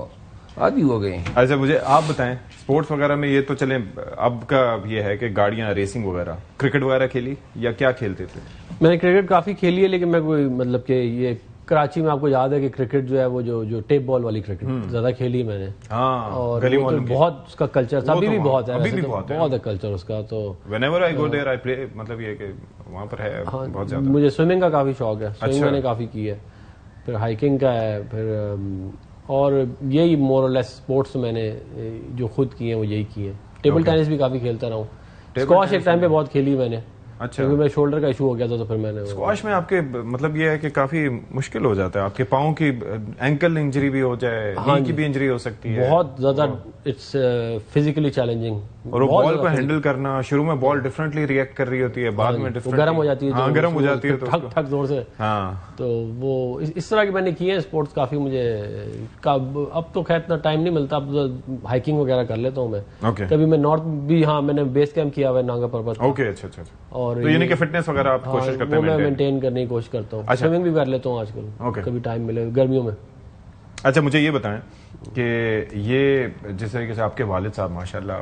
आदी हो गए हैं। अच्छा, मुझे आप बताएं, स्पोर्ट्स वगैरह में ये तो चले, अब का ये है कि गाड़ियां, रेसिंग वगैरह, क्रिकेट वगैरह खेली या क्या खेलते थे? मैंने क्रिकेट काफी खेली है, लेकिन मैं कोई मतलब कि ये कराची में आपको याद है कि क्रिकेट जो है वो जो टेप बॉल वाली क्रिकेट ज्यादा खेली है मैंने। हाँ, और गली वो तो बहुत उसका कल्चर था, अभी भी बहुत है, अभी भी बहुत है कल्चर उसका। तो whenever I go there I play, मतलब ये कि वहां पर है बहुत ज्यादा। मुझे स्विमिंग का काफी शौक है, स्विमिंग मैंने काफी की है, फिर हाइकिंग का है, फिर और यही मोर और लेस स्पोर्ट्स मैंने जो खुद किए हैं वो यही किए हैं। टेबल टेनिस भी काफी खेलता रहा हूँ, स्क्वॉश एक टाइम पे बहुत खेली मैंने। अच्छा। क्योंकि मेरे शोल्डर का इशू हो गया था, तो फिर मैंने स्क्वॉश में आपके मतलब ये है कि काफी मुश्किल हो जाता है, आपके पाँव की एंकल इंजरी भी हो जाए, नी की भी इंजरी हो सकती है, बहुत ज्यादा इट्स फिजिकली चैलेंजिंग। और वो बॉल को हैंडल करना, शुरू में बॉल डिफरेंटली रिएक्ट कर रही होती है, बाद में डिफरेंट गर्म हो जाती है, हाँ, गर्म हो जाती है, ठक ठक जोर से। हाँ, तो वो इस तरह के मैंने किए हैं स्पोर्ट्स काफी मुझे अब तो खैर इतना टाइम नहीं मिलता, अब तो हाइकिंग वगैरह कर लेता हूँ मैं। ओके। कभी मैं नॉर्थ भी, हाँ मैंने बेस कैंप किया हुआ है नांगा पर्वत। ओके, अच्छा अच्छा। और तो यानी कि फिटनेस वगैरह आप कोशिश करते हैं? मैं मेंटेन करने की कोशिश करता हूँ। स्विमिंग भी कर लेता हूँ आजकल, कभी टाइम मिले गर्मियों में। अच्छा, मुझे ये बताएं कि ये जिस तरीके से आपके वालिद साहब माशाल्लाह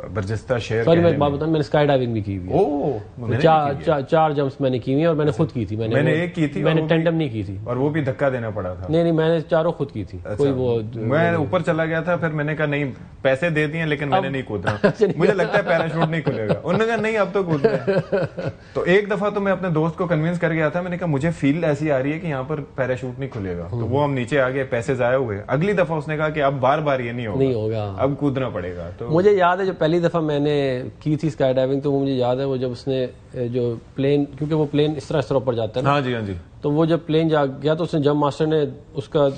बर्जस्ता शेर, सॉरी मैं एक बात बताऊं, मैंने स्काई डाइविंग भी की हुई है। ओह, चार जंप्स मैंने की हुई है, और मैंने खुद की थी। मैंने एक की थी, मैंने टेंडम नहीं की थी, और वो भी धक्का देना पड़ा था। नहीं मैंने चारों खुद की थी। कोई वो मैं ऊपर चला गया था, फिर मैंने कहा नहीं, पैसे दे दिए लेकिन मैंने नहीं कूदना, मुझे लगता है पैराशूट नहीं खुलेगा। उन्होंने कहा नहीं अब तो कूदना है। तो एक दफा तो मैं अपने दोस्त को कन्विंस कर गया था, मैंने कहा मुझे फील ऐसी आ रही है कि यहाँ पर पैराशूट नहीं खुलेगा, तो वो हम नीचे आ गए, पैसे जाया हुए। अगली दफा उसने कहा कि अब बार बार ये नहीं होगा, अब कूदना पड़ेगा। तो मुझे याद है जब पहली दफा मैंने की थी स्काई डाइविंग, तो वो मुझे याद है वो जब उसने जो प्लेन, क्योंकि वो प्लेन इस तरह ऊपर जाता है ना, हाँ जी हाँ जी, तो वो जब प्लेन जा गया तो उसने, जब मास्टर ने उसका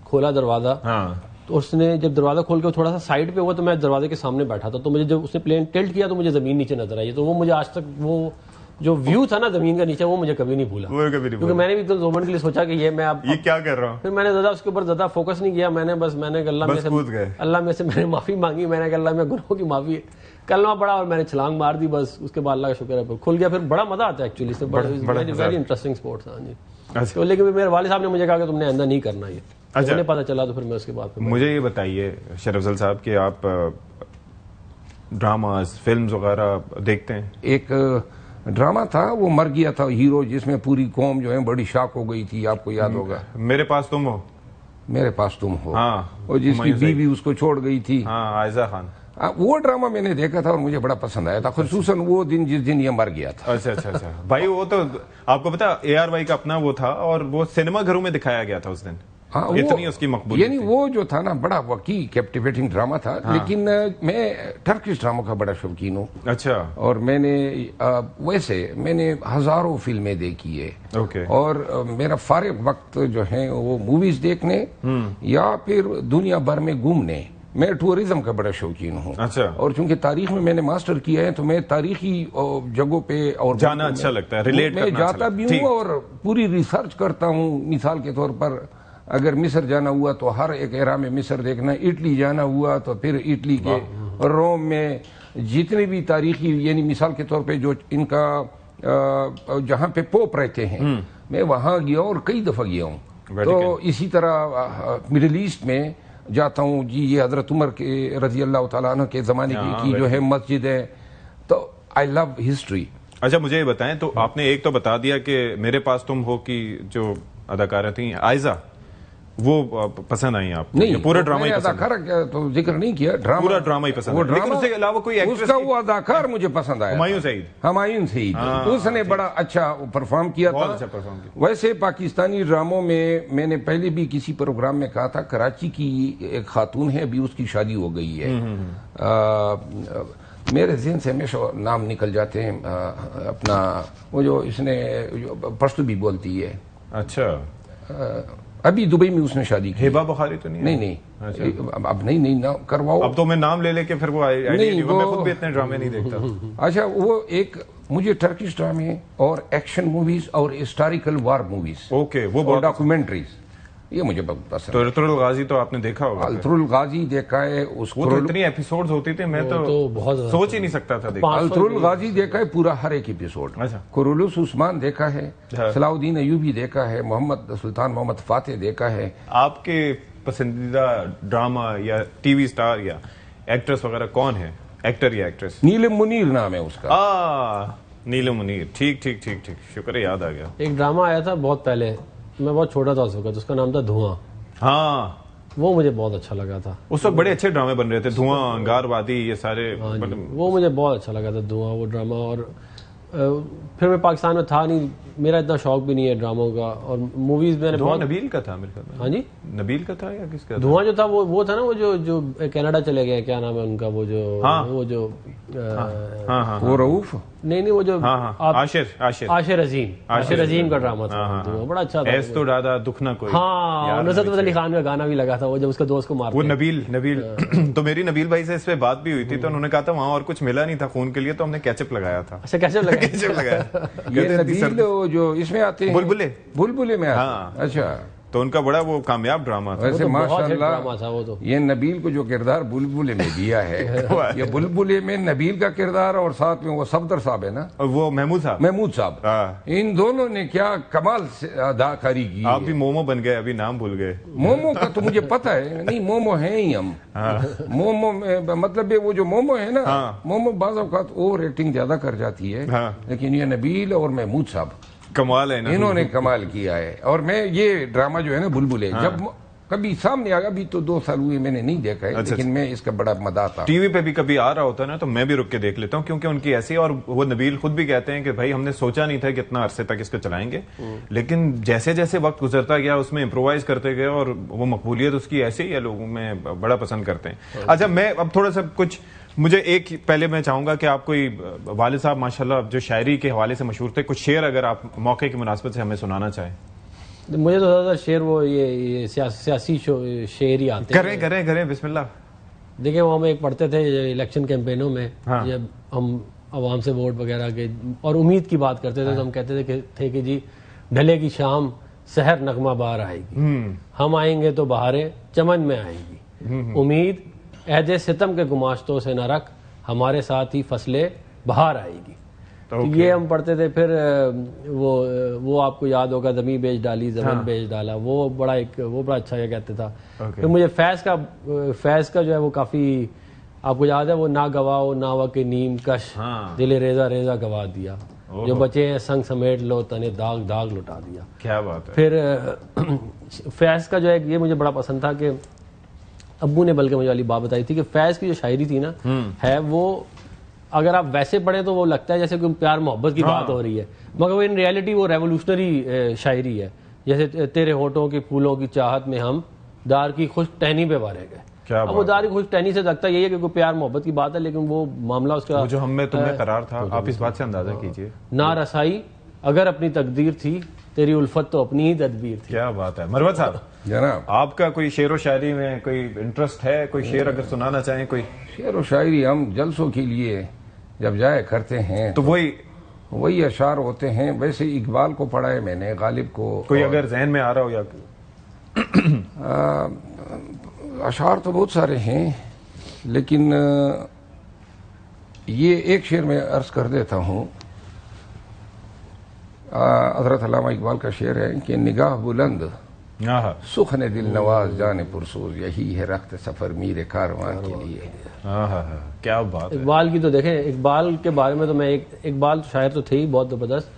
खोला दरवाजा, हाँ, तो उसने जब दरवाजा खोल के थोड़ा सा साइड पे हुआ, तो मैं दरवाजे के सामने बैठा था, तो मुझे जब उसने प्लेन टिल्ट किया तो मुझे जमीन नीचे नजर आई। तो वो मुझे आज तक वो जो व्यू था ना जमीन का नीचे, वो मुझे कभी नहीं भूला, क्योंकि मैंने भी तो 2 मिनट के लिए सोचा कि ये मैं अब ये क्या कर रहा हूँ। फिर मैंने ज्यादा उसके ऊपर ज्यादा फोकस नहीं किया, मैंने अल्लाह में से मैंने माफी मांगी, मैंने कहा अल्लाह मैं गुनाहों की माफी, कलमा पड़ा और मैंने छलांग मार दी, बस उसके बाद अल्लाह का शुक्र है खुल गया। फिर बड़ा मजा आता है एक्चुअली, से वेरी इंटरेस्टिंग स्पोर्ट्स। हाँ जी। तो लेकिन मेरे वाले साहब ने मुझे कहा कि तुमने आइंदा नहीं करना ये, अच्छा, मुझे पता चला, तो फिर मैं उसके बाद मुझे ये बताइए शरफजल साहब कि आप ड्रामास, फिल्म्स वगैरह देखते हैं? एक ड्रामा था, वो मर गया था हीरो, जिसमें पूरी कौम जो है बड़ी शॉक हो गई थी, आपको याद होगा, मेरे पास तुम हो। मेरे पास तुम हो, हाँ, और जिसकी बीवी उसको छोड़ गई थी, हाँ, आयजा खान। वो ड्रामा मैंने देखा था और मुझे बड़ा पसंद आया था, खुसूसन वो दिन जिस दिन ये मर गया था। अच्छा अच्छा अच्छा। भाई वो तो आपको पता, ARY का अपना वो था, और वो सिनेमा घरों में दिखाया गया था उस दिन। हाँ, इतनी उसकी मकबूलियत यानी वो जो था ना, बड़ा वकी कैप्टिवेटिंग ड्रामा था। हाँ। लेकिन मैं टर्किश ड्रामा का बड़ा शौकीन हूँ। अच्छा। और मैंने वैसे मैंने हजारों फिल्में देखी है। ओके। और मेरा फारिग वक्त जो है वो मूवीज देखने या फिर दुनिया भर में घूमने, मैं टूरिज्म का बड़ा शौकीन हूँ। अच्छा। और चूंकि तारीख में मैंने मास्टर किया है, तो मैं तारीखी जगहों पे और जाना अच्छा लगता है, रिलेट करना मैं जाता भी हूँ और पूरी रिसर्च करता हूँ। मिसाल के तौर पर अगर मिस्र जाना हुआ तो हर एक एरा में मिस्र देखना, इटली जाना हुआ तो फिर इटली के, रोम में जितने भी तारीखी, यानी मिसाल के तौर पे जो इनका जहाँ पे पोप रहते हैं, मैं वहाँ गया और कई दफा गया हूँ। तो इसी तरह मिडिल ईस्ट में जाता हूँ जी, ये हजरत उमर के रजी अल्लाह तआला अन्हु के जमाने की जो है मस्जिद है, तो आई लव हिस्ट्री। अच्छा, मुझे ये बताएं, तो आपने एक तो बता दिया कि मेरे पास तुम हो की जो अदाकारा थी आयजा, वो पसंद आई आपको? नहीं, पूरा ड्रामा ही पसंद? अदाकार तो जिक्र नहीं किया, ड्रामा, पूरा ड्रामा ही पसंद वो है। लेकिन ड्रामा, उसके अलावा कोई एक्ट्रेस उसका वो अदाकार मुझे पसंद आया, हुमायूं सईद। हुमायूं सईद, उसने बड़ा अच्छा परफॉर्म किया बहुत था। अच्छा परफॉर्म किया। वैसे पाकिस्तानी ड्रामों में मैंने पहले भी किसी प्रोग्राम में कहा था, कराची की एक खातून है, अभी उसकी शादी हो गई है, मेरे ज़हन से हमेशा नाम निकल जाते हैं, अपना वो जो इसने पश्तो भी बोलती है। अच्छा, अभी दुबई में उसने शादी की। हिबा बुखारी तो नहीं? नहीं, अब नहीं ना करवाओ। अब तो मैं नाम ले लेके फिर वो आइडिया नहीं, वो, मैं खुद भी इतने ड्रामे नहीं देखता। अच्छा, वो एक मुझे टर्किश ड्रामे और एक्शन मूवीज और हिस्टोरिकल वार मूवीज, ओके, वो और डॉक्यूमेंट्रीज, ये मुझे बहुत पसंद तो है। अल्तुरुल गाजी तो आपने देखा होगा? अल्तुरुल गाजी देखा है, वो तो इतनी एपिसोड्स होती थी, मैं तो बहुत सोच ही नहीं सकता था देखा। अल्तुरुल गाजी देखा है पूरा, हर एक एपिसोड। अच्छा। कुरुलुस उस्मान देखा है, सलाउद्दीन अयूबी देखा है, मोहम्मद सुल्तान मोहम्मद फातेह देखा है। आपके पसंदीदा ड्रामा या टीवी स्टार या एक्ट्रेस वगैरह कौन है? एक्टर या एक्ट्रेस? नीलम मुनीर नाम है उसका। नीलम मुनीर, ठीक ठीक ठीक ठीक, शुक्र है, याद आ गया। एक ड्रामा आया था बहुत पहले, मैं बहुत छोटा था उस वक्त, उसका नाम था धुआं। हाँ, वो मुझे बहुत अच्छा लगा था। उस वक्त बड़े अच्छे ड्रामे बन रहे थे, धुआं, अंगारवादी, ये सारे। वो मुझे बहुत अच्छा लगा था धुआं, वो ड्रामा। और फिर मैं पाकिस्तान में था नहीं, मेरा इतना शौक भी नहीं है ड्रामों का, और मूवीज मैंने बहुत। नबील का था मेरे ख्याल में। हाँ जी, नबील का था या किसका था? धुआं जो था वो था ना, वो जो कनाडा चले गए, क्या नाम है उनका, वो जो वो जो वो रऊफ, नहीं वो जो आशिर अजीम का ड्रामा था, धुआं बड़ा अच्छा था। ऐस तो दादा दुख ना कोई। हाँ, नुसरत फतेह अली खान का गाना भी लगा था, वो जब उसका दोस्त को मारते वो नबील तो मेरी नबील भाई से इस पे बात भी हुई थी, तो उन्होंने कहा था वहां और कुछ मिला नहीं था खून के लिए, तो हमने केचप लगाया था। अच्छा, कैचअप लगाया? केचप लगाया। ये नबील जो इसमें आते हैं, बुलबुले में आते हैं। अच्छा, तो उनका बड़ा वो कामयाब ड्रामा था। वैसे माशाल्लाह था वो तो। ये नबील को जो किरदार बुलबुले में दिया है, ये बुलबुले में नबील का किरदार और साथ में वो सफदर साहब है ना, और वो महमूद साहब, इन दोनों ने क्या कमाल से अदाकारी की। आप भी मोमो बन गए, अभी नाम भूल गए। मोमो का तो मुझे पता है, नहीं मोमो है ही हम। मोमो में मतलब वो जो मोमो है ना, मोमो बाज़ औक़ात वो रेटिंग ज्यादा कर जाती है, लेकिन ये नबील और महमूद साहब कमाल है ना, इन्होंने कमाल किया है। और मैं ये ड्रामा जो है ना बुलबुले, जब कभी सामने आया, अभी तो 2 साल हुए मैंने नहीं देखा है, लेकिन मैं इसका बड़ा मदा था। टीवी पे भी कभी आ रहा होता है ना, तो मैं भी रुक के देख लेता हूँ, क्योंकि उनकी ऐसी, और वो नबील खुद भी कहते हैं कि भाई हमने सोचा नहीं था कि इतना अरसे तक इसको चलाएंगे, लेकिन जैसे जैसे वक्त गुजरता गया उसमें इम्प्रोवाइज करते गए, और वो मकबूलियत उसकी ऐसी है, लोगों में बड़ा पसंद करते हैं। अच्छा, मैं अब थोड़ा सा कुछ, मुझे एक पहले मैं चाहूंगा कि आप कोई, वालिद साहब माशाल्लाह जो शायरी के हवाले से मशहूर थे, कुछ शेर अगर आप मौके की मुनासबत से हमें सुनाना चाहें। मुझे तो ज्यादा शेर वो ये सियासी शेर ही आते हैं। करें बिस्मिल्लाह। देखिए, वो हम एक पढ़ते थे इलेक्शन कैंपेनों में, जब हम आवाम से वोट वगैरह के और उम्मीद की बात करते थे, तो हम कहते थे कि जी ढले की शाम सहर नगमा बार आएगी, हम आएंगे तो बहारें चमन में आएंगी, उम्मीद ऐदे सितम के गुमाश्तों से न रख, हमारे साथ ही फसलें बहार आएगी। तो ये हम पढ़ते थे। फिर वो आपको याद होगा, ज़मीं बेच डाली ज़मीन बेच डाला, वो बड़ा अच्छा क्या कहते था। फिर मुझे फैज़ का जो है वो काफ़ी आपको याद है, वो ना गवाओ नावा के नीम कश, दिले रेजा रेजा गवा दिया, जो बचे हैं संग समेट लो तने दाग दाग लुटा दिया। क्या बात है। फिर फैज़ का जो है ये मुझे बड़ा पसंद था, कि अब्बू ने बल्कि मुझे वाली बात बताई थी कि फैज़ की जो शायरी थी ना, है वो अगर आप वैसे पढ़े तो वो लगता है जैसे कोई प्यार मोहब्बत की बात हो रही है, मगर वो इन रियलिटी वो रेवोल्यूशनरी शायरी है। जैसे तेरे होठों की फूलों की चाहत में हम दार की खुश टहनी पे मारे गए। अब वो दार की खुश टहनी से लगता यही है कि कोई प्यार मोहब्बत की बात है, लेकिन वो मामला उसका जो हम में तुम्हें करार था, आप इस बात से अंदाजा कीजिए। ना रसाई अगर अपनी तकदीर थी, तेरी उल्फत तो अपनी ही तदबीर थी। क्या बात है। मरवत साहब, जनाब, आपका कोई शेर व शायरी में कोई इंटरेस्ट है? कोई शेर अगर सुनाना चाहें? कोई शेर व शायरी हम जलसों के लिए जब जाया करते हैं तो वही अशार होते हैं। वैसे इकबाल को पढ़ा है मैंने, गालिब को। कोई अगर जहन में आ रहा हो या अशार तो बहुत सारे हैं, लेकिन ये एक शेर में अर्ज कर देता हूँ। हज़रत अल्लामा इकबाल का शेर है कि निगाह बुलंद सुख ने दिल नवाज जाने पुरसूज, यही है रख्त सफर मीरे कारवां के लिए। क्या बात है। इकबाल की तो देखें, इकबाल के बारे में तो मैं इकबाल शायर तो थे ही बहुत जबरदस्त,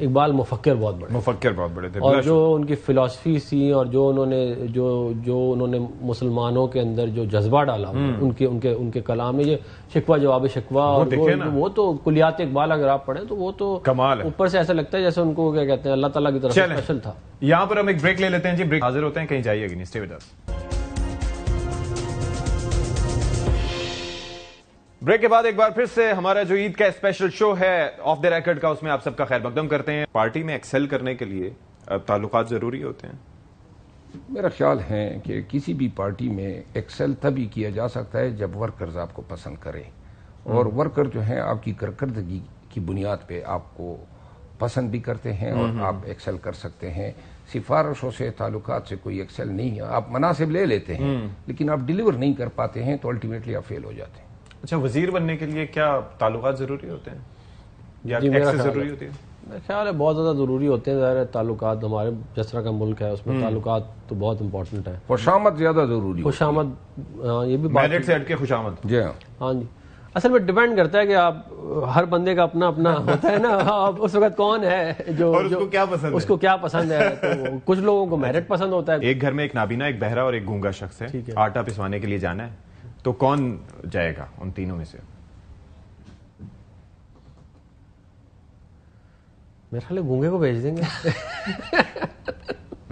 इकबाल मुफक्किर बहुत बड़े, मुफक्किर बहुत बड़े थे। और जो उनकी फिलॉसफी थी और जो उन्होंने मुसलमानों के अंदर जो जज्बा डाला उनके उनके उनके कलाम में, ये शिकवा जवाब शिकवा, और वो तो कुलियात इकबाल अगर आप पढ़ें तो वो तो कमाल है। ऊपर से ऐसा लगता है जैसे उनको क्या कहते हैं अल्लाह ताला की तरफ से स्पेशल था। यहाँ पर हम एक ब्रेक ले लेते हैं जी, ब्रेक हाजिर होते हैं, कहीं जाइएगा नहीं, स्टे विद अस। ब्रेक के बाद एक बार फिर से हमारा जो ईद का स्पेशल शो है ऑफ द रिकॉर्ड का, उसमें आप सबका खैर मकदम करते हैं। पार्टी में एक्सेल करने के लिए ताल्लुकात जरूरी होते हैं? मेरा ख्याल है कि किसी भी पार्टी में एक्सेल तभी किया जा सकता है जब वर्कर्स आपको पसंद करें, और वर्कर जो है आपकी कारकर्दगी की बुनियाद पे आपको पसंद भी करते हैं और आप एक्सेल कर सकते हैं। सिफारिशों से ताल्लुकात से कोई एक्सेल नहीं है। आप मनासिब ले लेते हैं लेकिन आप डिलीवर नहीं कर पाते हैं तो अल्टीमेटली आप फेल हो जाते हैं। अच्छा, वजीर बनने के लिए क्या ताल्लुकात जरूरी होते हैं या एक्सेस जरूरी होती है? मेरा ख्याल है बहुत ज्यादा जरूरी होते हैं। ज़ाहिर ताल्लुकात, हमारे जिस तरह का मुल्क है उसमें ताल्लुकात तो बहुत इंपॉर्टेंट है। खुशामद ज्यादा जरूरी, खुशामद, ये भी मेरिट से हट के खुशामद। जी हाँ जी, असल में डिपेंड करता है कि आप, हर बंदे का अपना अपना होता है ना, आप उस वक्त कौन है जो और उसको क्या पसंद है, उसको क्या पसंद है। तो कुछ लोगों को मेरिट पसंद होता है। एक घर में एक नाबीना, एक बहरा और एक गूंगा शख्स है, आटा पिसवाने के लिए जाना है, तो कौन जाएगा उन तीनों में से? मेरे ख्याल गूंगे को भेज देंगे।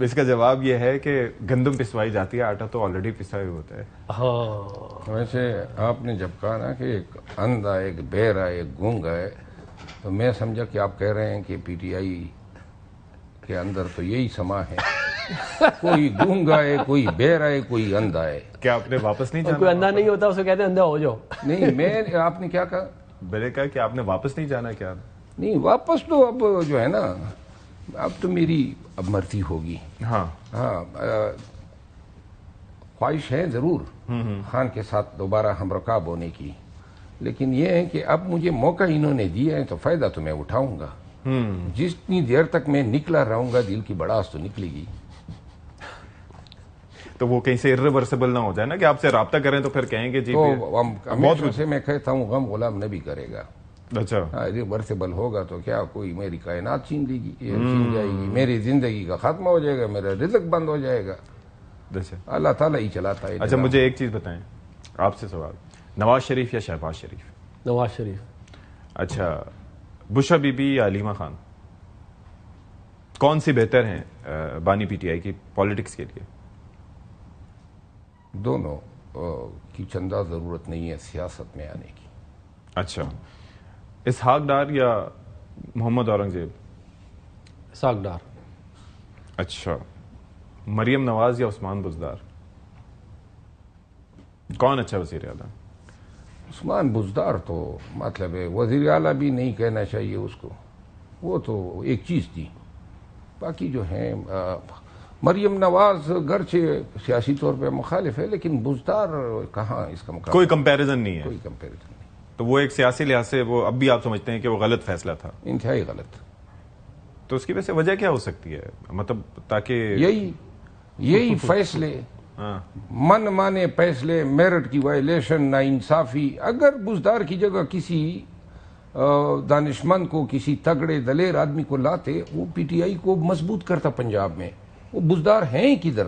इसका जवाब यह है कि गंदम पिसवाई जाती है, आटा तो ऑलरेडी पिसा ही होता है। हाँ, वैसे आपने जब कहा ना कि एक अंधा, एक बहरा, एक गूंगा है, तो मैं समझा कि आप कह रहे हैं कि पीटीआई के अंदर तो यही समा है। कोई गूंगा है, कोई बहरा है, कोई अंधा है। क्या आपने वापस नहीं जाना? कोई अंधा नहीं होता, उसको कहते हैं अंधा हो जाओ। नहीं, मैं, आपने क्या कहा? मैंने कहा कि आपने वापस नहीं जाना। क्या नहीं, वापस तो अब जो है ना, अब तो मेरी अब मर्जी होगी। हाँ हाँ, ख्वाहिश है जरूर खान के साथ दोबारा हम रकाब होने की, लेकिन यह है कि अब मुझे मौका इन्होंने दिया है तो फायदा तो मैं उठाऊंगा। जितनी देर तक मैं निकला रहूंगा दिल की बड़ास तो निकलेगी। तो वो कहीं से इर्रिवर्सिबल ना हो जाए ना कि आपसे राब्ता करें तो फिर कहेंगे जी, तो हमेशा से मैं कहता हूँ गम गुलाम नबी करेगा। अच्छा, इर्रिवर्सिबल होगा तो क्या कोई मेरी कायनात छीन लेगी, छीन जाएगी, मेरी जिंदगी का खात्मा हो जाएगा, मेरा रिज़्क बंद हो जाएगा। अच्छा, अल्लाह ताला ही चलाता है। अच्छा, मुझे एक चीज बताएं, आपसे सवाल, नवाज शरीफ या शहबाज शरीफ? नवाज शरीफ। अच्छा, बुशा बीबी या अलीमा खान, कौन सी बेहतर हैं बानी पीटीआई की पॉलिटिक्स के लिए? दोनों की चंदा जरूरत नहीं है सियासत में आने की। अच्छा, इसहाक डार या मोहम्मद औरंगजेब? इसहाक डार। अच्छा, मरियम नवाज या उस्मान बुजदार, कौन अच्छा वजीर आला? उस्मान बुजदार तो मतलब है वजीर आला भी नहीं कहना चाहिए उसको, वो तो एक चीज थी। बाकी जो है मरियम नवाज गर्चे सियासी तौर पे मुखालिफ है, लेकिन बुजदार कहाँ इसका मुकाबला? कोई कंपैरिजन नहीं है। कोई कंपैरिजन नहीं। तो वो एक सियासी लिहाज से वो अब भी आप समझते हैं कि वो गलत फैसला था? इंतहाई गलत। तो उसकी वजह से वजह क्या हो सकती है, मतलब ताकि यही फैसले, मन माने फैसले, मेरिट की वायलेशन, नाइंसाफी। अगर बुजदार की जगह किसी दानिशमंद को, किसी तगड़े दलेर आदमी को लाते, वो पीटीआई को मजबूत करता पंजाब में। वो बुजदार हैं ही किधर?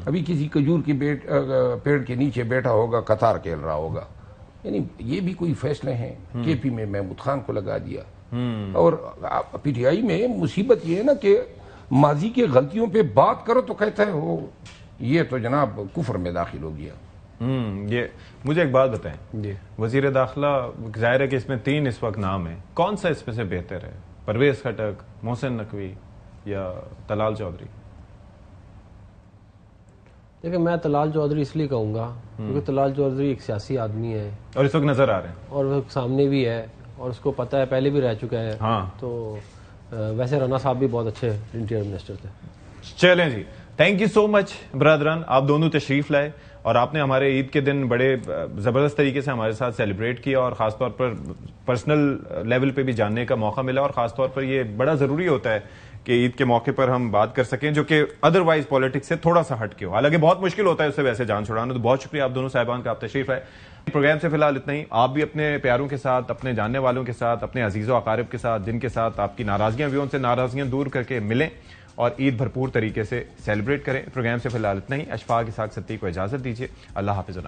अभी किसी खजूर की पेड़ के नीचे बैठा होगा, कतार खेल रहा होगा। यानी ये भी कोई फैसले हैं। केपी में महमूद खान को लगा दिया। और पीटीआई में मुसीबत ये है ना कि माजी की गलतियों पे बात करो तो कहता है वो ये तो जनाब कुफर में दाखिल हो गया। ये मुझे एक बात बताएं, वजीर दाखिला, जाहिर है कि इसमें 3 इस वक्त नाम है, कौन सा इसमें से बेहतर है? परवेज खटक, मोहसिन नकवी या तलाल चौधरी? देखिए, मैं तलाल चौधरी इसलिए कहूँगा क्योंकि तलाल चौधरी एक सियासी आदमी है और इस वक्त नजर आ रहे हैं, और वो सामने भी है और उसको पता है, पहले भी रह चुका है। हाँ। तो वैसे राणा साहब भी बहुत अच्छे इंटीरियर मिनिस्टर थे। चलें जी, thank you so much brethren, आप दोनों तशरीफ लाए और आपने हमारे ईद के दिन बड़े ज़बरदस्त तरीके से हमारे साथ सेलिब्रेट किया, और ख़ासतौर पर पर्सनल लेवल पे भी जानने का मौका मिला। और ख़ासतौर पर ये बड़ा ज़रूरी होता है कि ईद के मौके पर हम बात कर सकें जो कि अदरवाइज पॉलिटिक्स से थोड़ा सा हटके हो। हालांकि बहुत मुश्किल होता है उससे वैसे जान छुड़ाना। तो बहुत शुक्रिया आप दोनों साहिबान का, आप तशरीफ आए। प्रोग्राम से फिलहाल इतना ही। आप भी अपने प्यारों के साथ, अपने जानने वालों के साथ, अपने अजीज़ों अकारिब के साथ, जिनके साथ आपकी नाराजगियां भी, उनसे नाराजगियां दूर करके मिलें और ईद भरपूर तरीके से सेलिब्रेट करें। प्रोग्राम से फिलहाल इतना ही। अशफाक इसाक सत्ती को इजाजत दीजिए। अल्लाह हाफिज़।